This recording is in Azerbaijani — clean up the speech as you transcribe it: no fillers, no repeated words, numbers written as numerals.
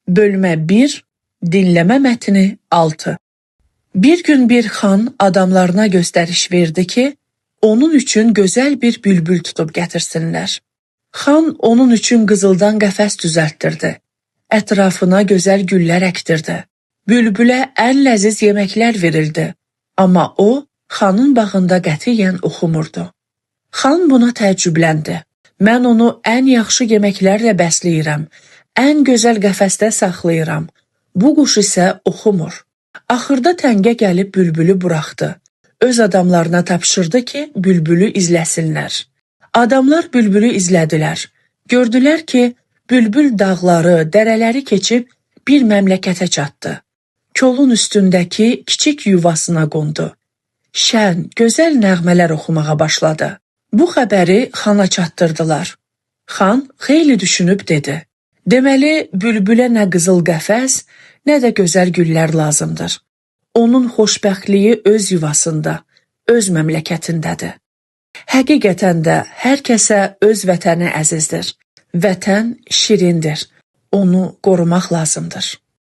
Bölmə 1, dinləmə mətni 6. Bir gün bir xan adamlarına göstəriş verdi ki, onun üçün gözəl bir bülbül tutub gətirsinlər. Xan onun üçün qızıldan qəfəs düzəltdirdi. Ətrafına gözəl güllər əkdirdi. Bülbülə ən ləziz yeməklər verildi. Amma o, xanın bağında qətiyyən oxumurdu. Xan buna təəccübləndi. Mən onu ən yaxşı yeməklərlə bəsləyirəm, ən gözəl qəfəsdə saxlayıram. Bu quş isə oxumur. Axırda təngə gəlib bülbülü buraxdı. Öz adamlarına tapşırdı ki, bülbülü izləsinlər. Adamlar bülbülü izlədilər. Gördülər ki, bülbül dağları, dərələri keçib bir məmləkətə çatdı. Kolun üstündəki kiçik yuvasına qondu. Şən, gözəl nəğmələr oxumağa başladı. Bu xəbəri xana çatdırdılar. Xan xeyli düşünüb dedi. Deməli, bülbülə nə qızıl qəfəs, nə də gözəl güllər lazımdır. Onun xoşbəxtliyi öz yuvasında, öz məmləkətindədir. Həqiqətən də hər kəsə öz vətəni əzizdir. Vətən şirindir. Onu qorumaq lazımdır.